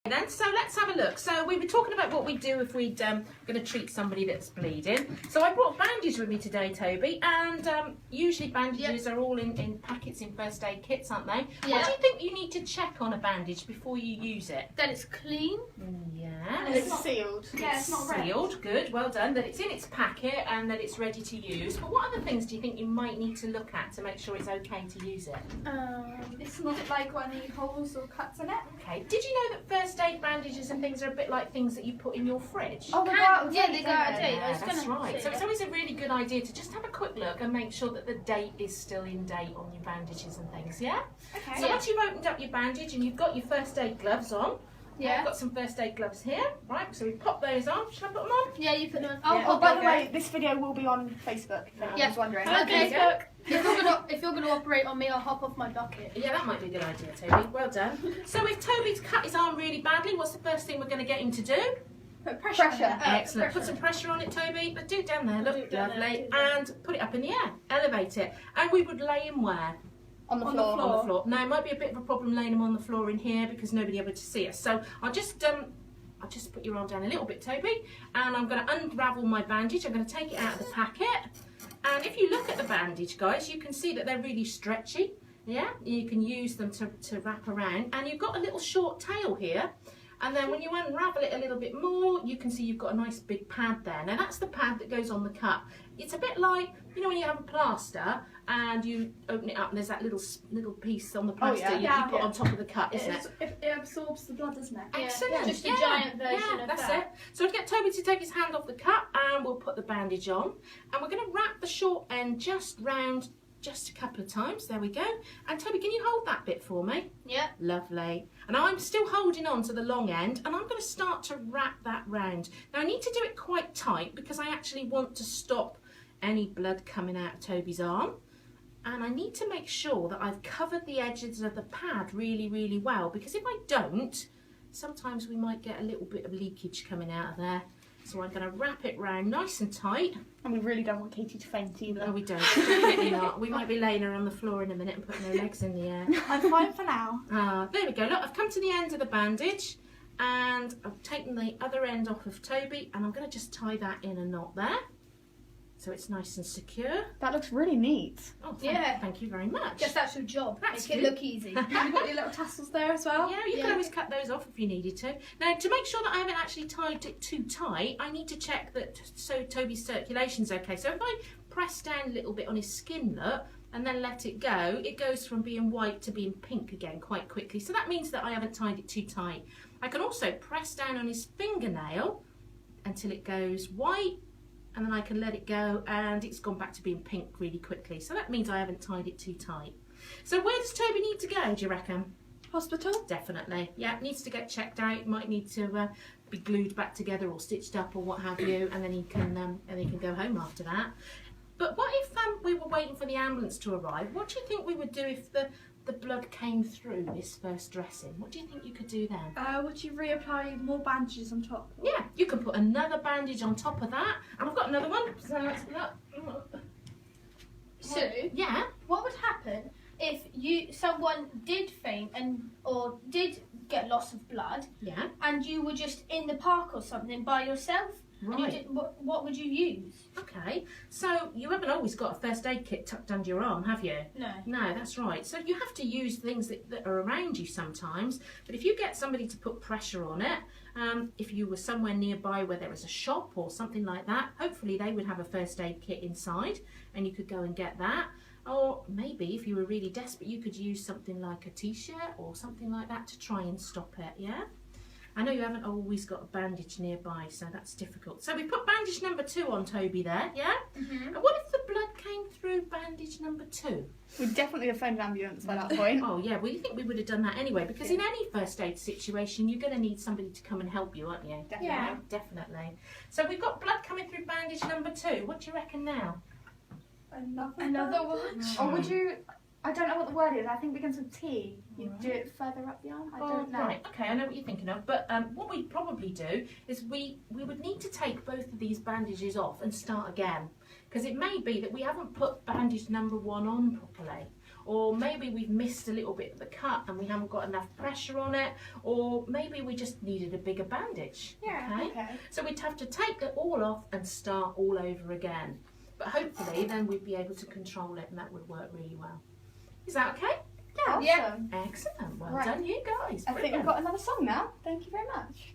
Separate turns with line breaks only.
Then, so let's have a look. So we were talking about what we do if we're going to treat somebody that's bleeding. So I brought bandages with me today, Toby, and usually bandages are all in packets in first aid kits, aren't they?
Yeah.
What do you think you need to check on a bandage before you use it?
That it's clean.
Yeah.
And it's sealed.
Yeah, it's not red.
Sealed, good, well done. That it's in its packet and that it's ready to use. But what other things do you think you might need to look at to make sure it's okay to use it?
It's not like got any holes or cuts in it.
Okay. Did you know that first aid bandages and things are a bit like things that you put in your fridge?
Oh, they go out of
Yeah,
date,
they go out of
don't
date.
Yeah,
I was
that's
gonna
right.
say
So it's
that.
always a really good idea to just have a quick look and make sure that the date is still in date on your bandages and things, yeah?
Okay.
So once you've opened up your bandage and you've got your first aid gloves on,
Yeah.
I've got some first aid gloves here, right? So we pop those on. Shall I put them on?
Yeah, you put them.
Yeah.
Oh, by the
Okay.
way, this video will be on Facebook, if anyone's wondering.
Okay.
Facebook.
If you're gonna operate on me, I'll hop off my bucket.
Yeah, that might be a good idea, Toby. Well done. So if Toby's cut his arm really badly, what's the first thing we're going to get him to do?
Put pressure.
Excellent. Put some pressure on it, Toby. But do it down there. Look, lovely. And put it up in the air. Elevate it. And we would lay him where?
On the
On
floor.
the floor. Now it might be a bit of a problem laying him on the floor in here because nobody able to see us. So I'll just put your arm down a little bit, Toby, and I'm going to unravel my bandage. I'm going to take it out of the packet. And if you look at the bandage, guys, you can see that they're really stretchy. Yeah, you can use them to wrap around. And you've got a little short tail here. And then when you unravel it a little bit more, you can see you've got a nice big pad there. Now that's the pad that goes on the cut. It's a bit like, you know, when you have a plaster and you open it up and there's that little piece on the plaster you put on top of the cut, isn't it?
It absorbs the blood, doesn't it?
Excellent.
Just a giant version of
that's
that.
it. So we'll get Toby to take his hand off the cut and we'll put the bandage on. And we're going to wrap the short end just round just a couple of times. There we go. And Toby, can you hold that bit for me?
Yeah.
Lovely. And I'm still holding on to the long end and I'm going to start to wrap that round. Now I need to do it quite tight because I actually want to stop any blood coming out of Toby's arm. And I need to make sure that I've covered the edges of the pad really, really well, because if I don't, sometimes we might get a little bit of leakage coming out of there. So I'm going to wrap it round nice and tight.
And we really don't want Katie to faint either.
No, we don't. Definitely not. We might be laying her on the floor in a minute and putting her legs in the air.
I'm fine for now.
There we go. Look, I've come to the end of the bandage and I've taken the other end off of Toby and I'm going to just tie that in a knot there. So it's nice and secure.
That looks really neat.
Oh, thank you very much.
Guess that's your job.
That's
Make it
good.
look easy.
Have you got your little tassels there as well?
Yeah, you can always cut those off if you needed to. Now, to make sure that I haven't actually tied it too tight, I need to check that Toby's circulation's okay. So if I press down a little bit on his skin, look, and then let it go, it goes from being white to being pink again quite quickly. So that means that I haven't tied it too tight. I can also press down on his fingernail until it goes white, and then I can let it go and it's gone back to being pink really quickly. So that means I haven't tied it too tight. So where does Toby need to go, do you reckon?
Hospital?
Definitely. Yeah, needs to get checked out. Might need to be glued back together or stitched up or what have you, and then he can go home after that. But what if we were waiting for the ambulance to arrive? What do you think we would do if the blood came through this first dressing? What do you think you could do then?
Would you reapply more bandages on top?
Yeah, you can put another bandage on top of that. And I've got another one. So let's look.
So,
Yeah.
what would happen if someone did faint or did get loss of blood,
Yeah.
and you were just in the park or something by yourself? And you
Right.
did, what would you use?
Okay. So you haven't always got a first aid kit tucked under your arm, have you?
No.
No, that's right. So you have to use things that are around you sometimes. But if you get somebody to put pressure on it, if you were somewhere nearby where there was a shop or something like that, hopefully they would have a first aid kit inside and you could go and get that. Or maybe if you were really desperate, you could use something like a t-shirt or something like that to try and stop it, yeah? I know you haven't always got a bandage nearby, so that's difficult. So we put bandage number 2 on Toby there, yeah? And what if the blood came through bandage number 2?
We'd definitely have phoned an ambulance by that point.
Oh yeah, well you think we would have done that anyway, because in any first aid situation, you're going to need somebody to come and help you, aren't you?
Definitely.
Yeah, definitely. So we've got blood coming through bandage number 2. What do you reckon now?
Another one? Or would you... I don't know what the word is. I think it begins with T. You do it further up the arm. I don't know.
Right, okay, I know what you're thinking of. But what we'd probably do is we would need to take both of these bandages off and start again. Because it may be that we haven't put bandage number 1 on properly. or maybe we've missed a little bit of the cut and we haven't got enough pressure on it, or maybe we just needed a bigger bandage.
Yeah, okay.
So we'd have to take it all off and start all over again. But hopefully then we'd be able to control it and that would work really well. Is that okay?
Yeah,
Yeah.
awesome.
Excellent. Well
Right.
done you guys.
I think we've
Brilliant.
got another song now. Thank you very much.